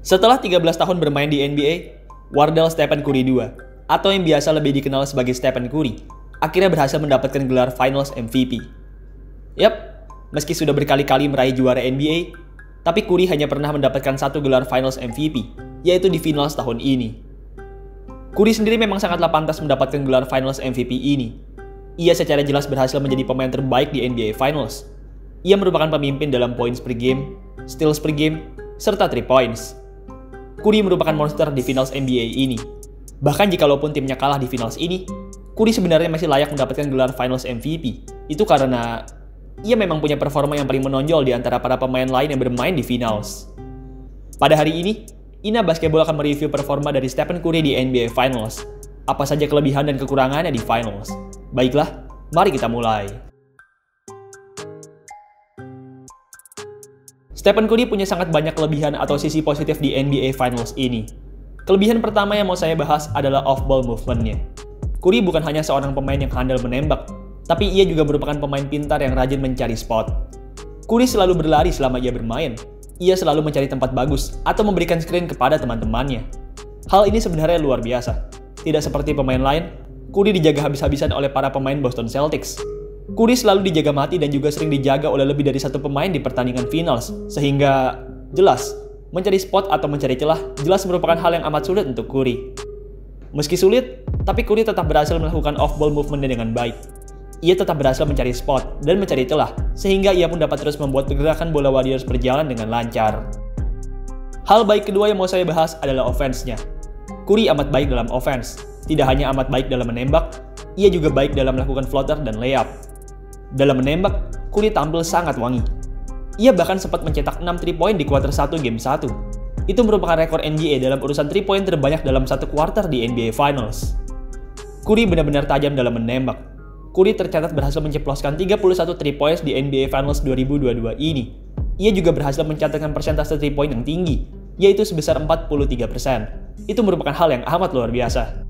Setelah 13 tahun bermain di NBA, Wardell Stephen Curry II, atau yang biasa lebih dikenal sebagai Stephen Curry, akhirnya berhasil mendapatkan gelar Finals MVP. Yap, meski sudah berkali-kali meraih juara NBA, tapi Curry hanya pernah mendapatkan satu gelar Finals MVP, yaitu di Finals tahun ini. Curry sendiri memang sangatlah pantas mendapatkan gelar Finals MVP ini. Ia secara jelas berhasil menjadi pemain terbaik di NBA Finals. Ia merupakan pemimpin dalam points per game, steals per game, serta 3 points. Curry merupakan monster di Finals NBA ini. Bahkan jikalaupun timnya kalah di Finals ini, Curry sebenarnya masih layak mendapatkan gelar Finals MVP. Itu karena ia memang punya performa yang paling menonjol di antara para pemain lain yang bermain di Finals. Pada hari ini, Ina Basketball akan mereview performa dari Stephen Curry di NBA Finals. Apa saja kelebihan dan kekurangannya di Finals? Baiklah, mari kita mulai. Stephen Curry punya sangat banyak kelebihan atau sisi positif di NBA Finals ini. Kelebihan pertama yang mau saya bahas adalah off-ball movement-nya. Curry bukan hanya seorang pemain yang handal menembak, tapi ia juga merupakan pemain pintar yang rajin mencari spot. Curry selalu berlari selama ia bermain. Ia selalu mencari tempat bagus atau memberikan screen kepada teman-temannya. Hal ini sebenarnya luar biasa. Tidak seperti pemain lain, Curry dijaga habis-habisan oleh para pemain Boston Celtics. Curry selalu dijaga mati dan juga sering dijaga oleh lebih dari satu pemain di pertandingan finals, sehingga jelas, mencari spot atau mencari celah jelas merupakan hal yang amat sulit untuk Curry. Meski sulit, tapi Curry tetap berhasil melakukan off-ball movement-nya dengan baik. Ia tetap berhasil mencari spot dan mencari celah, sehingga ia pun dapat terus membuat pergerakan bola Warriors berjalan dengan lancar. Hal baik kedua yang mau saya bahas adalah offense-nya. Curry amat baik dalam offense. Tidak hanya amat baik dalam menembak, ia juga baik dalam melakukan floater dan layup. Dalam menembak, Curry tampil sangat wangi. Ia bahkan sempat mencetak 6 3 point di kuarter 1 game 1. Itu merupakan rekor NBA dalam urusan 3 point terbanyak dalam satu kuarter di NBA Finals. Curry benar-benar tajam dalam menembak. Curry tercatat berhasil menceploskan 31 3 points di NBA Finals 2022 ini. Ia juga berhasil mencatatkan persentase 3 point yang tinggi, yaitu sebesar 43%. Itu merupakan hal yang amat luar biasa.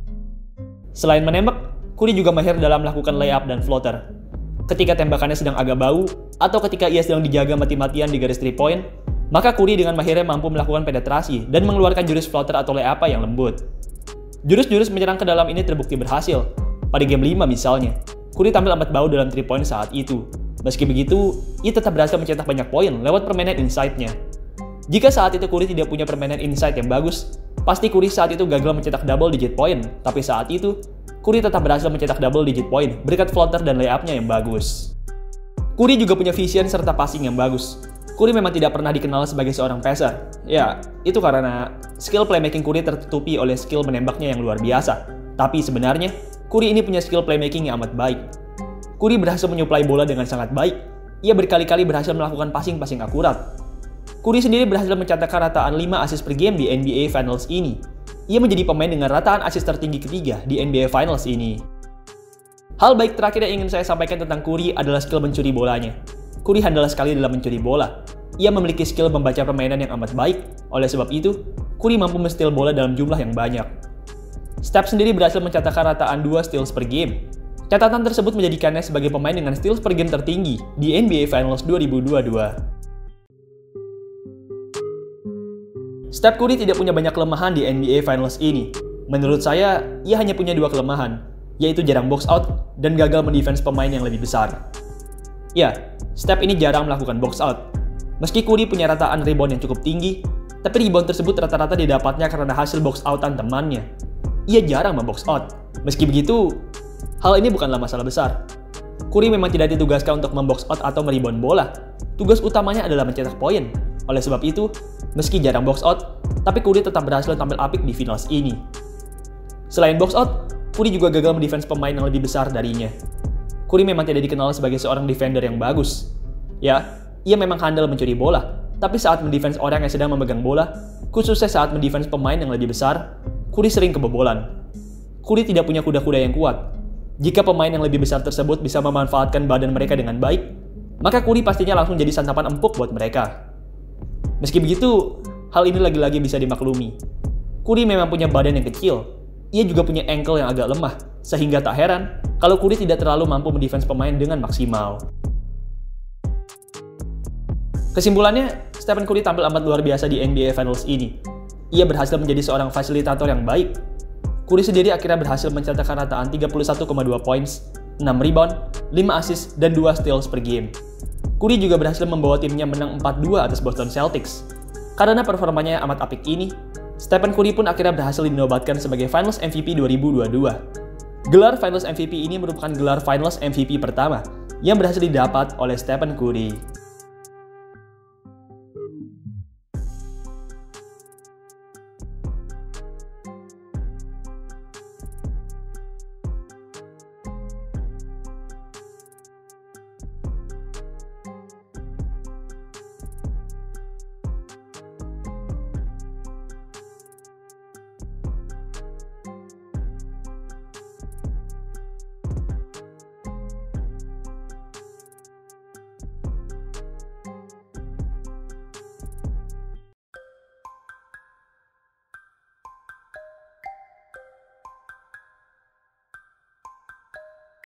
Selain menembak, Curry juga mahir dalam melakukan layup dan floater. Ketika tembakannya sedang agak bau, atau ketika ia sedang dijaga mati-matian di garis 3 point, maka Curry dengan mahirnya mampu melakukan penetrasi dan mengeluarkan jurus floater atau layup yang lembut. Jurus-jurus menyerang ke dalam ini terbukti berhasil. Pada game 5 misalnya, Curry tampil amat bau dalam 3 point saat itu. Meski begitu, ia tetap berhasil mencetak banyak poin lewat permainan inside-nya. Jika saat itu Curry tidak punya permainan inside yang bagus, pasti Curry saat itu gagal mencetak double digit point. Tapi saat itu, Curry tetap berhasil mencetak double digit point berkat floater dan layup-nya yang bagus. Curry juga punya vision serta passing yang bagus. Curry memang tidak pernah dikenal sebagai seorang passer. Ya, itu karena skill playmaking Curry tertutupi oleh skill menembaknya yang luar biasa. Tapi sebenarnya, Curry ini punya skill playmaking yang amat baik. Curry berhasil menyuplai bola dengan sangat baik. Ia berkali-kali berhasil melakukan passing-passing akurat. Curry sendiri berhasil mencatatkan rataan 5 assist per game di NBA Finals ini. Ia menjadi pemain dengan rataan assist tertinggi ketiga di NBA Finals ini. Hal baik terakhir yang ingin saya sampaikan tentang Curry adalah skill mencuri bolanya. Curry handal sekali dalam mencuri bola. Ia memiliki skill membaca permainan yang amat baik. Oleh sebab itu, Curry mampu men-steal bola dalam jumlah yang banyak. Steph sendiri berhasil mencatatkan rataan 2 steals per game. Catatan tersebut menjadikannya sebagai pemain dengan steals per game tertinggi di NBA Finals 2022. Steph Curry tidak punya banyak kelemahan di NBA Finals ini. Menurut saya, ia hanya punya 2 kelemahan, yaitu jarang box out dan gagal mendefense pemain yang lebih besar. Ya, Steph ini jarang melakukan box out. Meski Curry punya rataan rebound yang cukup tinggi, tapi rebound tersebut rata-rata didapatnya karena hasil box outan temannya. Ia jarang membox out. Meski begitu, hal ini bukanlah masalah besar. Curry memang tidak ditugaskan untuk membox out atau merebound bola. Tugas utamanya adalah mencetak poin. Oleh sebab itu, meski jarang box out, tapi Curry tetap berhasil tampil apik di finals ini. Selain box out, Curry juga gagal mendefense pemain yang lebih besar darinya. Curry memang tidak dikenal sebagai seorang defender yang bagus. Ya, ia memang handal mencuri bola, tapi saat mendefense orang yang sedang memegang bola, khususnya saat mendefense pemain yang lebih besar, Curry sering kebobolan. Curry tidak punya kuda-kuda yang kuat. Jika pemain yang lebih besar tersebut bisa memanfaatkan badan mereka dengan baik, maka Curry pastinya langsung jadi santapan empuk buat mereka. Meski begitu, hal ini lagi-lagi bisa dimaklumi. Curry memang punya badan yang kecil. Ia juga punya ankle yang agak lemah, sehingga tak heran kalau Curry tidak terlalu mampu mendefense pemain dengan maksimal. Kesimpulannya, Stephen Curry tampil amat luar biasa di NBA Finals ini. ia berhasil menjadi seorang fasilitator yang baik. Curry sendiri akhirnya berhasil mencetakkan rataan 31,2 points, 6 rebound, 5 assist, dan 2 steals per game. Curry juga berhasil membawa timnya menang 4-2 atas Boston Celtics. Karena performanya yang amat apik ini, Stephen Curry pun akhirnya berhasil dinobatkan sebagai Finals MVP 2022. Gelar Finals MVP ini merupakan gelar Finals MVP pertama yang berhasil didapat oleh Stephen Curry.